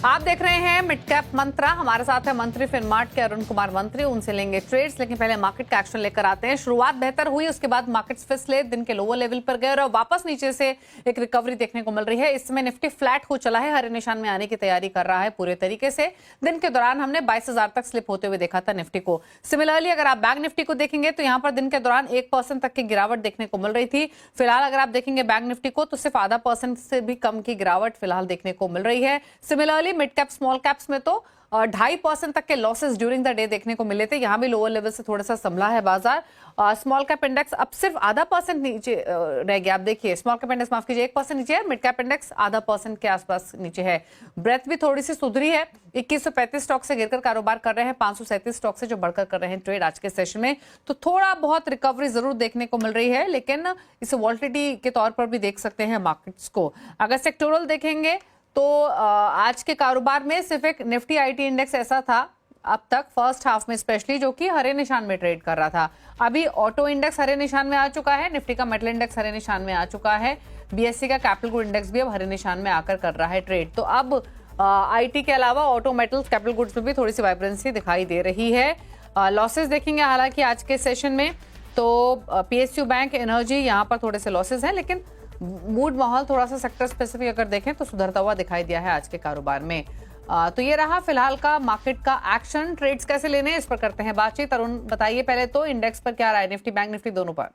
आप देख रहे हैं मिड कैप मंत्रा। हमारे साथ है मंत्री फिनमार्ट के अरुण कुमार मंत्री, उनसे लेंगे ट्रेड्स, लेकिन पहले मार्केट का एक्शन लेकर आते हैं। शुरुआत बेहतर हुई, उसके बाद मार्केट्स फिसले, दिन के लोअर लेवल पर गए और वापस नीचे से एक रिकवरी देखने को मिल रही है। इस समय निफ्टी फ्लैट हो चला है, हरे निशान में आने की तैयारी कर रहा है पूरे तरीके से। दिन के दौरान हमने 22,000 तक स्लिप होते हुए देखा था निफ्टी को। सिमिलरली अगर आप बैंक निफ्टी को देखेंगे तो यहाँ पर दिन के दौरान 1% तक की गिरावट देखने को मिल रही थी। फिलहाल अगर आप देखेंगे बैंक निफ्टी को तो सिर्फ 0.5% से भी कम की गिरावट फिलहाल देखने को मिल रही है। Similarly mid cap small caps में तो 2.5% तक के लॉसेस ड्यूरिंग द डे देखने को मिले थे। यहां भी लोअर लेवल से थोड़ा सा संभला है बाजार। स्मॉल कैप इंडेक्स अब सिर्फ 0.5% नीचे रह गया। आप देखिए स्मॉल कैप इंडेक्स माफ कीजिए 1% नीचे है, मिड कैप इंडेक्स 0.5% के आसपास नीचे है। ब्रेथ भी थोड़ी सी सुधरी है, 2135 स्टॉक से गिरकर कारोबार कर रहे हैं, 537 स्टॉक से जो बढ़कर कर रहे हैं ट्रेड आज के सेशन में। तो थोड़ा बहुत रिकवरी जरूर देखने को मिल रही है, लेकिन इसे वॉलेटिलिटी के तौर पर भी देख सकते हैं मार्केट्स को। अगर सेक्टोरल देखेंगे तो आज के कारोबार में सिर्फ एक निफ्टी आईटी इंडेक्स ऐसा था अब तक फर्स्ट हाफ में स्पेशली जो कि हरे निशान में ट्रेड कर रहा था। अभी ऑटो इंडेक्स हरे निशान में आ चुका है, निफ्टी का मेटल इंडेक्स हरे निशान में आ चुका है, बीएससी का कैपिटल गुड इंडेक्स भी अब हरे निशान में आकर कर रहा है ट्रेड। तो अब आईटी के अलावा ऑटो, मेटल्स, कैपिटल गुड्स में भी थोड़ी सी वाइब्रेंसी दिखाई दे रही है। लॉसेस देखेंगे हालांकि आज के सेशन में तो पीएसयू बैंक, एनर्जी, यहाँ पर थोड़े से लॉसेस हैं, लेकिन मूड माहौल थोड़ा सा सेक्टर स्पेसिफिक अगर देखें तो सुधरता हुआ दिखाई दिया है आज के कारोबार में। तो ये रहा फिलहाल का मार्केट का एक्शन। ट्रेड्स कैसे लेने हैं इस पर करते हैं बातचीत। अरुण बताइए पहले तो इंडेक्स पर क्या रहा है, निफ्टी बैंक निफ्टी दोनों पर।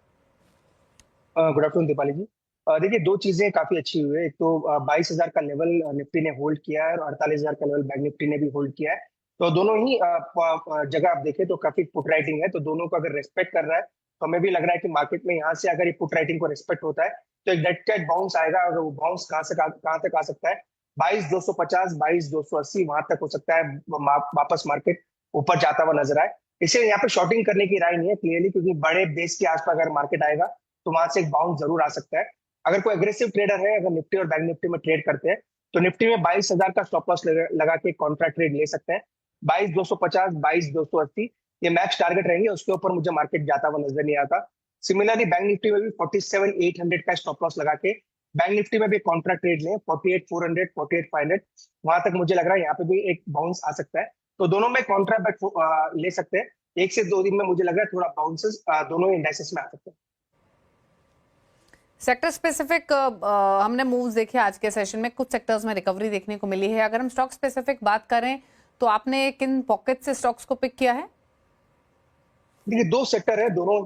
गुड आफ्टरनून दीपाली जी। देखिए दो चीजें काफी अच्छी हुई है। एक तो 22,000 का लेवल निफ्टी ने होल्ड किया है और 48,000 का लेवल बैंक निफ्टी ने भी होल्ड किया है। तो दोनों ही जगह आप देखें तो काफी पुट राइटिंग है, तो दोनों को अगर रेस्पेक्ट कर रहा है तो हमें भी लग रहा है कि मार्केट में यहाँ से अगर ये पुट राइटिंग को रेस्पेक्ट होता है तो एक डेड कैट बाउंस आएगा। अगर वो बाउंस कहाँ तक आ सकता है, 22,250, 22,280 वहां तक हो सकता है वापस मार्केट ऊपर जाता हुआ नजर आए। इसलिए यहाँ पे शॉर्टिंग करने की राय नहीं है क्लियरली, क्योंकि बड़े बेस के आसपास अगर मार्केट आएगा तो वहां से एक बाउंस जरूर आ सकता है। अगर कोई एग्रेसिव ट्रेडर है, अगर निफ्टी और बैंक निफ्टी में ट्रेड करते हैं तो निफ्टी में 22,000 का स्टॉप लॉस लगा के कॉन्ट्रैक्ट ट्रेड ले सकते हैं। 22,250, 22,280 ये मैक्स टारगेट रहेंगे, उसके ऊपर मुझे मार्केट जाता हुआ नजर नहीं आता। सिमिलरली बैंक निफ्टी में भी 47,800 का स्टॉप लॉस लगा के बैंक निफ्टी में भी कॉन्ट्रैक्ट ट्रेड लें 48,400, 48,500, वहां तक मुझे लग रहा है यहाँ पे भी एक बाउंस आ सकता है। तो दोनों में कॉन्ट्रैक्ट ले सकते हैं। 1 से 2 दिन में मुझे लग रहा है थोड़ा बाउंसेस दोनों इंडेक्सेस में आ सकते हैं। सेक्टर स्पेसिफिक हमने मूव्स देखे आज के सेशन में, कुछ सेक्टर्स में रिकवरी देखने को मिली है। अगर हम स्टॉक स्पेसिफिक बात करें तो आपने किन पॉकेट से स्टॉक्स को पिक किया है? देखिए दो सेक्टर है, दोनों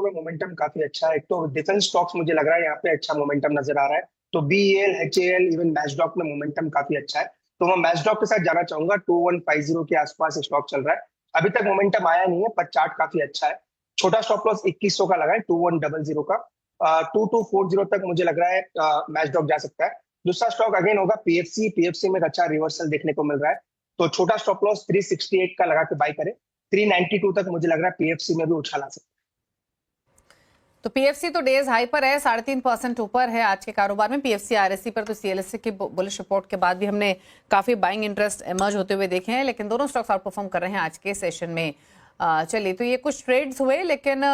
में मोमेंटम काफी अच्छा है। एक तो डिफेंस स्टॉक्स मुझे लग रहा है यहाँ पे अच्छा मोमेंटम नजर आ रहा है, तो बीईएल, एचएएल, इवन मैचडॉक में मोमेंटम काफी अच्छा है। तो मैं मैचडॉक के साथ जाना चाहूंगा। 2150 के आसपास स्टॉक चल रहा है, अभी तक मोमेंटम आया नहीं है पर चार्ट काफी अच्छा है। छोटा स्टॉप लॉस 2100 का लगा है, 2100 का। 2240 तक मुझे लग रहा है मैचडॉक जा सकता है। दूसरा स्टॉक अगेन होगा पीएफसी। पीएफसी में एक अच्छा रिवर्सल देखने को मिल रहा है, तो छोटा स्टॉप लॉस 368 का लगा के बाय करें। 392 तक मुझे लग रहा है पीएफसी में भी उछाल आ सकता है। तो पीएफसी तो डेज हाई पर है, 3.5% ऊपर है आज के कारोबार में। पीएफसी आरएससी पर तो सीएलएससी की बुलिश रिपोर्ट के बाद भी हमने काफी बाइंग इंटरेस्ट इमर्ज होते हुए देखे हैं, लेकिन दोनों स्टॉक्स आउट परफॉर्म कर रहे हैं आज के सेशन में। चलिए तो ये कुछ ट्रेड्स हुए, लेकिन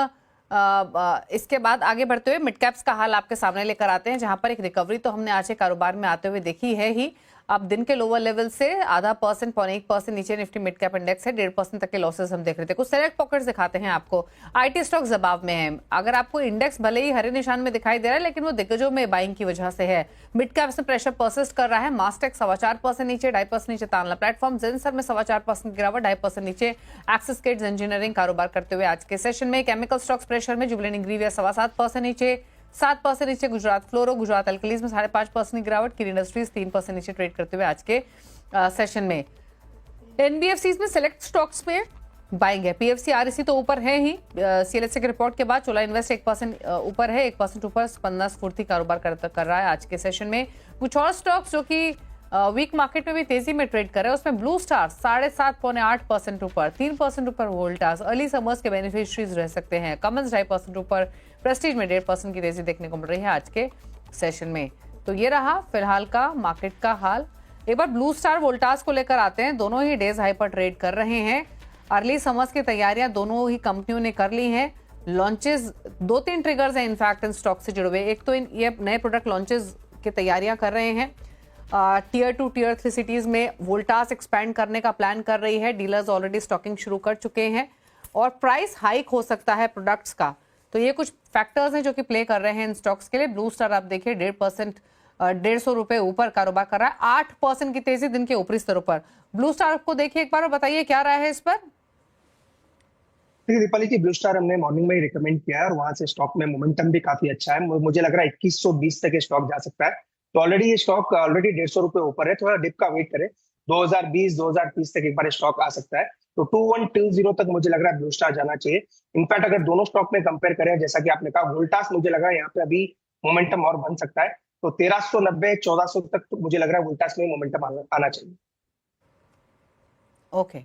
इसके बाद आगे बढ़ते हुए मिड कैप्स का हाल आपके सामने लेकर आते हैं, जहां पर एक रिकवरी तो हमने आज के कारोबार में आते हुए देखी है ही। अब दिन के लोअर लेवल से 0.5%, 0.1% नीचे निफ्टी मिड कैप इंडेक्स है, 1.5% तक के लॉसेस हम देख रहे थे। कुछ सेलेक्ट पॉकेट्स दिखाते हैं आपको। आईटी स्टॉक दबाव में है। अगर आपको इंडेक्स भले ही हरे निशान में दिखाई दे रहा है, लेकिन वो दिग्गजों में बाइंग की वजह से है। मिड कैप्स में प्रेशर परसिस्ट कर रहा है। मास्टेक 4.25% नीचे, 2.5% नीचे तांला प्लेटफॉर्म। जेंसर में 4.25% गिरावट, 2.5% नीचे। एक्सिस किड्स इंजीनियरिंग कारोबार करते हुए आज के सेशन में। केमिकल स्टॉक्स प्रेशर में, जुबिलेंट इंग्रीविया 7.25% नीचे, 7% नीचे गुजरात फ्लोरो, गुजरात एल्कलीज में 5.5% की गिरावट। किरी इंडस्ट्रीज 3% नीचे ट्रेड करते हुए आज के सेशन में। एनबीएफसीज में सेलेक्ट स्टॉक्स पे बाइंग है। पीएफसी आरएससी तो ऊपर है ही सीएलएससी के रिपोर्ट के बाद। चोला इन्वेस्ट 1% ऊपर है, 1% ऊपर स्पंदना स्फूर्ति कारोबार कर रहा है आज के सेशन में। कुछ और स्टॉक्स जो कि वीक मार्केट में भी तेजी में ट्रेड कर रहे हैं, उसमें ब्लू स्टार 7.5 पौने 8% ऊपर, 3% ऊपर वोल्टास, अर्ली समर्स के बेनिफिशियरीज रह सकते हैं। कमन्स 2.5% ऊपर, प्रेस्टीज में 1.5% की तेजी देखने को मिल रही है आज के सेशन में। तो ये रहा फिलहाल का मार्केट का हाल। एक बार ब्लू स्टार वोल्टास को लेकर आते हैं। दोनों ही डेज हाई पर ट्रेड कर रहे हैं। अर्ली समर्स की तैयारियां दोनों ही कंपनियों ने कर ली हैं। लॉन्चेस 2-3 ट्रिगर्स हैं इनफैक्ट इन स्टॉक से जुड़े हुए। एक तो ये नए प्रोडक्ट लॉन्चेस की तैयारियां कर रहे हैं। टियर 2 टियर 3 सिटीज में वोल्टास एक्सपैंड करने का प्लान कर रही है। डीलर्स ऑलरेडी स्टॉकिंग शुरू कर चुके हैं और प्राइस हाइक हो सकता है प्रोडक्ट्स का। तो ये कुछ फैक्टर्स हैं जो कि प्ले कर रहे हैं इन स्टॉक्स के लिए। ब्लू स्टार आप देखिए 1.5% ऊपर कारोबार कर रहा है, 8% की तेजी दिन के ऊपरी स्तरों पर। ब्लू स्टार को देखिए एक बार और बताइए क्या राय है इस पर। देखिए दीपाली जी, ब्लू स्टार हमने मॉर्निंग में ही रिकमेंड किया है और वहां से स्टॉक में मोमेंटम भी काफी अच्छा है। मुझे लग रहा है 2120 तक ये स्टॉक जा सकता है। तो ऑलरेडी ये स्टॉक ऑलरेडी 150 रुपए ऊपर है, थोड़ा डिप का वेट करें। 2020-2030 तक एक बार स्टॉक आ सकता है। तो 2120 तक मुझे लग रहा है ब्लू स्टार जाना चाहिए। इनफैक्ट अगर दोनों स्टॉक में कंपेयर करें, जैसा कि आपने कहा, वोल्टास मुझे लग रहा है यहाँ पे अभी मोमेंटम और बन सकता है। तो 1390-1400 तक तो मुझे लग रहा है वोल्टास में मोमेंटम आना चाहिए। ओके,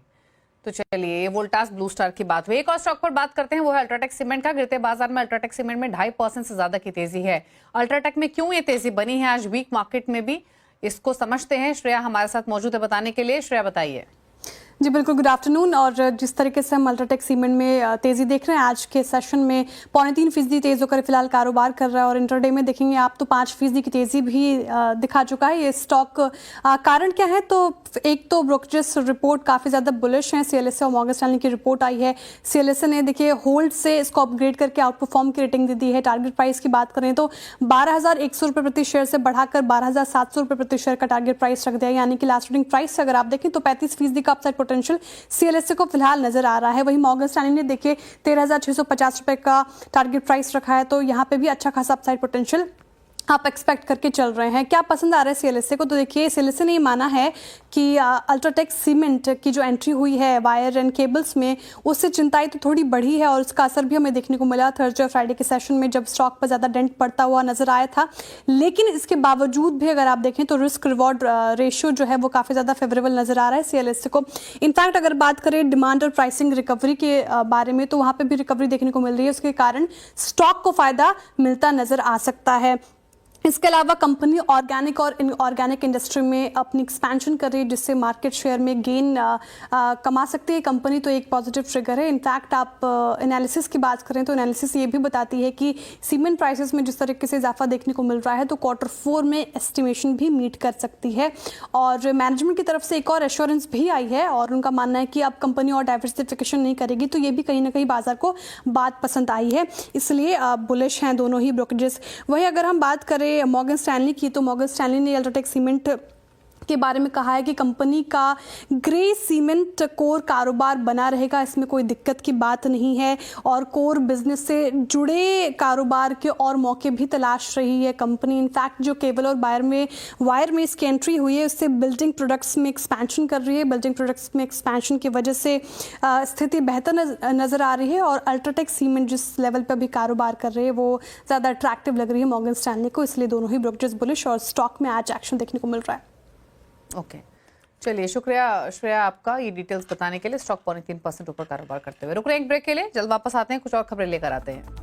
तो चलिए ये वोल्टास ब्लू स्टार की बात हुई। एक और स्टॉक पर बात करते हैं, वो है अल्ट्राटेक सीमेंट का। गिरते बाजार में अल्ट्राटेक सीमेंट में 2.5% से ज्यादा की तेजी है। अल्ट्राटेक में क्यों ये तेजी बनी है आज वीक मार्केट में भी, इसको समझते हैं। श्रेया हमारे साथ मौजूद है बताने के लिए। श्रेया बताइए। जी बिल्कुल, गुड आफ्टरनून। और जिस तरीके से हम अल्ट्राटेक सीमेंट में तेजी देख रहे हैं, आज के सेशन में 3.25% तेज होकर फिलहाल कारोबार कर रहा है और इंटरडे में देखेंगे आप तो 5% की तेजी भी दिखा चुका है ये स्टॉक। कारण क्या है, तो एक तो ब्रोकरेज रिपोर्ट काफ़ी ज़्यादा बुलिश है। सीएलएसए और मॉर्गन स्टैनली की रिपोर्ट आई है। सीएलएसए ने देखिए होल्ड से इसको अपग्रेड करके आउट परफॉर्म की रेटिंग दे दी है। टारगेट प्राइस की बात करें तो 12,100 रुपये प्रति शेयर से बढ़ाकर 12,700 रुपये प्रति शेयर का टारगेट प्राइस रख दिया है। यानी कि लास्ट रेटिंग प्राइस से अगर आप देखें तो 35% का अपसाइड पोटेंशियल सीएलएसए को फिलहाल नजर आ रहा है। वहीं मॉर्गन स्टैनली ने देखिए 13,650 रुपए का टारगेट प्राइस रखा है। तो यहाँ पे भी अच्छा खासा अपसाइड पोटेंशियल आप एक्सपेक्ट करके चल रहे हैं। क्या पसंद आ रहा है सीएलएसए को, तो देखिए सीएलएसए ने ये माना है कि अल्ट्राटेक सीमेंट की जो एंट्री हुई है वायर एंड केबल्स में, उससे चिंताएं तो थोड़ी बढ़ी है और उसका असर भी हमें देखने को मिला थर्सडे और फ्राइडे के सेशन में, जब स्टॉक पर ज़्यादा डेंट पड़ता हुआ नजर आया था। लेकिन इसके बावजूद भी अगर आप देखें तो रिस्क रिवॉर्ड रेशियो जो है वो काफ़ी ज़्यादा फेवरेबल नजर आ रहा है सीएलएसए को। इनफैक्ट अगर बात करें डिमांड और प्राइसिंग रिकवरी के बारे में, तो वहाँ पर भी रिकवरी देखने को मिल रही है। उसके कारण स्टॉक को फायदा मिलता नजर आ सकता है। इसके अलावा कंपनी ऑर्गेनिक और इनऑर्गेनिक इंडस्ट्री में अपनी एक्सपेंशन कर रही है, जिससे मार्केट शेयर में गेन कमा सकती है कंपनी। तो एक पॉजिटिव ट्रिगर है। इनफैक्ट आप एनालिसिस की बात करें तो एनालिसिस ये भी बताती है कि सीमेंट प्राइसेस में जिस तरीके से इजाफा देखने को मिल रहा है, तो Q4 में एस्टिमेशन भी मीट कर सकती है। और मैनेजमेंट की तरफ से एक और एश्योरेंस भी आई है और उनका मानना है कि अब कंपनी और डाइवर्सिफिकेशन नहीं करेगी। तो ये भी कहीं ना कहीं बाजार को बात पसंद आई है, इसलिए बुलिश हैं दोनों ही ब्रोकरेजेस। वहीं अगर हम बात करें मॉर्गन स्टैनली की, तो मॉर्गन स्टैनली ने अल्ट्राटेक सीमेंट के बारे में कहा है कि कंपनी का ग्रे सीमेंट कोर कारोबार बना रहेगा, इसमें कोई दिक्कत की बात नहीं है। और कोर बिजनेस से जुड़े कारोबार के और मौके भी तलाश रही है कंपनी। इनफैक्ट जो केबल और वायर में इसकी एंट्री हुई है, उससे बिल्डिंग प्रोडक्ट्स में एक्सपेंशन कर रही है। बिल्डिंग प्रोडक्ट्स में एक्सपेंशन की वजह से स्थिति बेहतर नज़र आ रही है और अल्ट्राटेक सीमेंट जिस लेवल पर भी कारोबार कर रही है वो ज़्यादा अट्रैक्टिव लग रही है मॉर्गन स्टैनली को। इसलिए दोनों ही ब्रोकरेज बुलिश और स्टॉक में आज एक्शन देखने को मिल रहा है। ओके, चलिए शुक्रिया श्रेया आपका ये डिटेल्स बताने के लिए। स्टॉक 3% ऊपर कारोबार करते हुए। रुक रहे हैं एक ब्रेक के लिए, जल्द वापस आते हैं, कुछ और खबरें लेकर आते हैं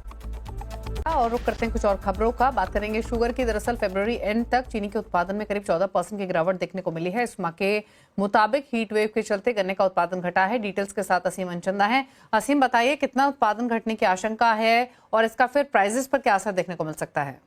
और रुक करते हैं कुछ और खबरों का। बात करेंगे शुगर की। दरअसल फरवरी एंड तक चीनी के उत्पादन में करीब 14% की गिरावट देखने को मिली है। इस माह के मुताबिक हीट वेव के चलते गन्ने का उत्पादन घटा है। डिटेल्स के साथ असीम अंचंदा है। असीम बताइए कितना उत्पादन घटने की आशंका है और इसका फिर प्राइजेस पर क्या असर देखने को मिल सकता है।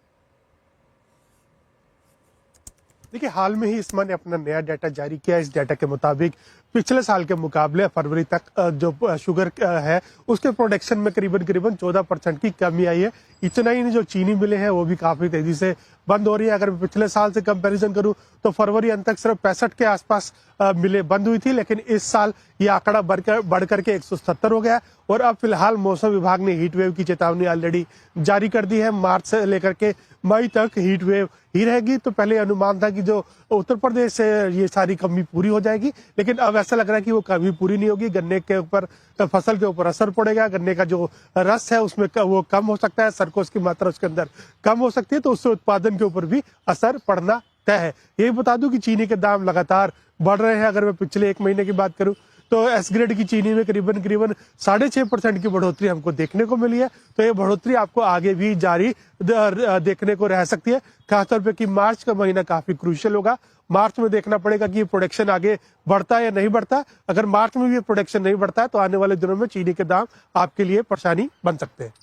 देखिए, हाल में ही इस्मा ने अपना नया डाटा जारी किया। इस डाटा के मुताबिक पिछले साल के मुकाबले फरवरी तक जो शुगर है उसके प्रोडक्शन में करीबन 14% की कमी आई है। इतना ही नहीं, जो चीनी मिले हैं वो भी काफी तेजी से बंद हो रही है। अगर पिछले साल से कंपैरिजन करूं तो फरवरी अंत तक सिर्फ 65 के आसपास मिले बंद हुई थी, लेकिन इस साल ये आंकड़ा बढ़कर के 170 हो गया। और अब फिलहाल मौसम विभाग ने हीट वेव की चेतावनी ऑलरेडी जारी कर दी है। मार्च से लेकर के मई तक हीट वेव ही रहेगी। तो पहले अनुमान था कि जो उत्तर प्रदेश से ये सारी कमी पूरी हो जाएगी, लेकिन अब ऐसा लग रहा है कि वो कमी पूरी नहीं होगी। गन्ने के ऊपर, फसल के ऊपर असर पड़ेगा। गन्ने का जो रस है उसमें वो कम हो सकता है, सरकोस की मात्रा उसके अंदर कम हो सकती है, तो उससे उत्पादन के ऊपर भी असर पड़ना तय है। यही बता दूं कि चीनी के दाम लगातार बढ़ रहे हैं। अगर मैं पिछले एक महीने की बात करूं तो एस ग्रेड की चीनी में करीबन 6.5% की बढ़ोतरी हमको देखने को मिली है। तो ये बढ़ोतरी आपको आगे भी जारी देखने को रह सकती है। खासतौर पे कि मार्च का महीना काफी क्रूशियल होगा। मार्च में देखना पड़ेगा कि ये प्रोडक्शन आगे बढ़ता है या नहीं बढ़ता। अगर मार्च में भी ये प्रोडक्शन नहीं बढ़ता है तो आने वाले दिनों में चीनी के दाम आपके लिए परेशानी बन सकते हैं।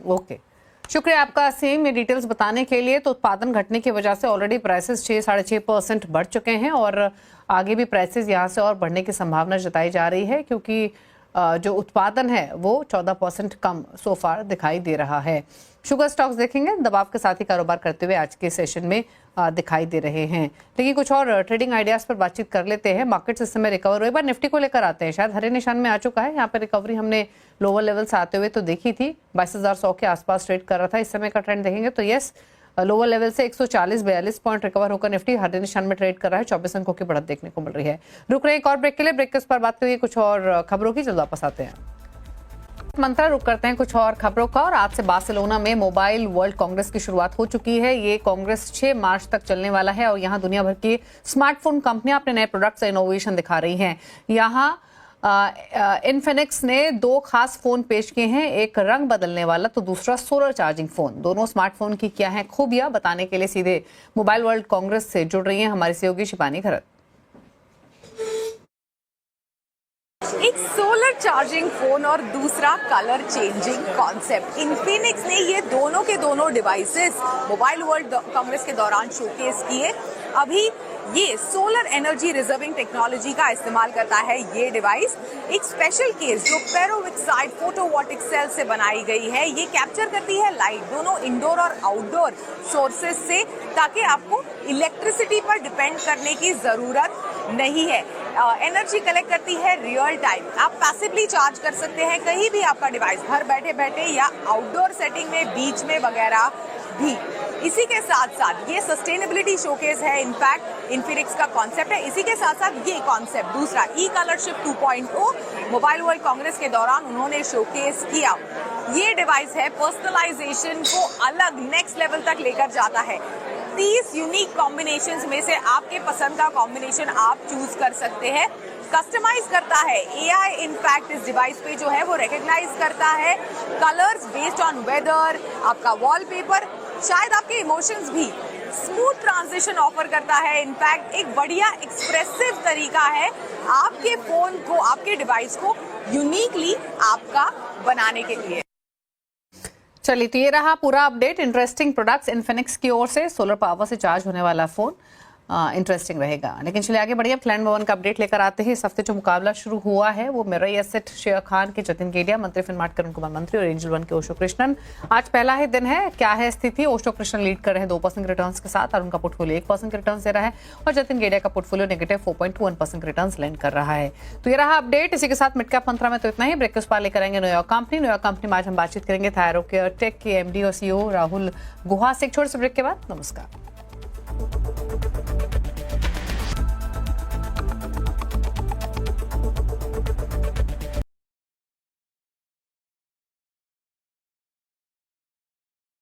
ओके, शुक्रिया आपका सीएम, ये डिटेल्स बताने के लिए। तो उत्पादन घटने की वजह से ऑलरेडी प्राइसेस 6-6.5% बढ़ चुके हैं और आगे भी प्राइसेस यहां से और बढ़ने की संभावना जताई जा रही है, क्योंकि जो उत्पादन है वो 14% कम सो फार दिखाई दे रहा है। शुगर स्टॉक्स देखेंगे दबाव के साथ ही कारोबार करते हुए आज के सेशन में दिखाई दे रहे हैं। लेकिन कुछ और ट्रेडिंग आइडियाज पर बातचीत कर लेते हैं। मार्केट इस समय रिकवर हुए, एक बार निफ्टी को लेकर आते हैं। शायद हरे निशान में आ चुका है, यहाँ पर रिकवरी हमने लोअर लेवल से आते हुए तो देखी थी, 22,100 के आसपास ट्रेड कर रहा था। इस समय का ट्रेंड देखेंगे तो यस, लोअर लेवल से 140-42 पॉइंट रिकवर होकर निफ्टी हरे निशान में ट्रेड कर रहा है। 24 अंकों की बढ़त देखने को मिल रही है। रुक रहे हैं एक और ब्रेक के लिए। ब्रेक के उस पर बात करिए कुछ और खबरों की, जल्द वापस आते हैं। मंत्रा रुक करते हैं कुछ और खबरों का। और आज से बार्सिलोना में मोबाइल वर्ल्ड कांग्रेस की शुरुआत हो चुकी है। ये कांग्रेस 6 मार्च तक चलने वाला है और यहाँ दुनिया भर की स्मार्टफोन कंपनियां अपने नए प्रोडक्ट्स इनोवेशन दिखा रही हैं। यहाँ इन्फिनिक्स ने 2 खास फोन पेश किए हैं, एक रंग बदलने वाला तो दूसरा सोलर चार्जिंग फोन। दोनों स्मार्टफोन की क्या है खूबियां बताने के लिए सीधे मोबाइल वर्ल्ड कांग्रेस से जुड़ रही हैं हमारी सहयोगी शिवानी खरत। एक सोलर चार्जिंग फोन और दूसरा कलर चेंजिंग कॉन्सेप्ट। इन्फिनिक्स ने ये दोनों के दोनों डिवाइसेस मोबाइल वर्ल्ड कांग्रेस के दौरान शोकेस किए। अभी ये सोलर एनर्जी रिजर्विंग टेक्नोलॉजी का इस्तेमाल करता है। ये डिवाइस एक स्पेशल केस जो पेरोविक्साइड फोटोवोल्टिक सेल से बनाई गई है, ये कैप्चर करती है लाइट दोनों इंडोर और आउटडोर सोर्सेज से, ताकि आपको इलेक्ट्रिसिटी पर डिपेंड करने की जरूरत नहीं है। एनर्जी कलेक्ट करती है रियल टाइम। आप पैसिवली चार्ज कर सकते हैं कहीं भी आपका डिवाइस, घर बैठे बैठे या आउटडोर सेटिंग में, बीच में वगैरह भी। इसी के साथ साथ ये सस्टेनेबिलिटी शोकेस है, इनफैक्ट इन्फिनिक्स का कॉन्सेप्ट है। इसी के साथ साथ ये कॉन्सेप्ट दूसरा ई कलरशिप 2.0 मोबाइल वर्ल्ड कांग्रेस के दौरान उन्होंने शोकेस किया। ये डिवाइस है पर्सनलाइजेशन को अलग नेक्स्ट लेवल तक लेकर जाता है। 30 यूनिक कॉम्बिनेशंस में से आपके पसंद का कॉम्बिनेशन आप चूज कर सकते हैं। कस्टमाइज करता है एआई, इनफैक्ट इस डिवाइस पे जो है वो रिकॉग्नाइज करता है कलर्स बेस्ड ऑन वेदर, आपका वॉलपेपर, शायद आपके इमोशंस भी। स्मूथ ट्रांजिशन ऑफर करता है। इनफैक्ट एक बढ़िया एक्सप्रेसिव तरीका है आपके फोन को, आपके डिवाइस को यूनिकली आपका बनाने के लिए। चलिए, तो ये रहा पूरा अपडेट। इंटरेस्टिंग प्रोडक्ट्स इन्फिनिक्स की ओर से, सोलर पावर से चार्ज होने वाला फोन इंटरेस्टिंग रहेगा। लेकिन चलिए आगे बढ़िए, प्लान भवन का अपडेट लेकर आते हैं। इस हफ्ते जो मुकाबला शुरू हुआ है वो मिरई एसेट शेयर खान के जतिन केडिया, मंत्री फिनमार्ट के अरुण कुमार मंत्री और एंजल वन के ओशो कृष्णन। आज पहला ही दिन है, क्या है स्थिति? ओशो कृष्णन लीड कर रहे हैं 2% रिटर्न्स के साथ, अरुण का पोर्टफोलियो 1% के रिटर्न्स दे रहा है और जतिन केडिया का पोर्टफोलियो नेगेटिव 4.21% के रिटर्न्स लैंड कर रहा है। तो ये रहा अपडेट। इसी के साथ मिड कैप मंत्रा में तो इतना ही। ब्रेक के उस पार लेकर आएंगे न्यूयॉर्क कंपनी में आज हम बातचीत करेंगे थायरो केयर टेक के एमडी और सीईओ राहुल गुहा से। एक छोटे से ब्रेक के बाद नमस्कार।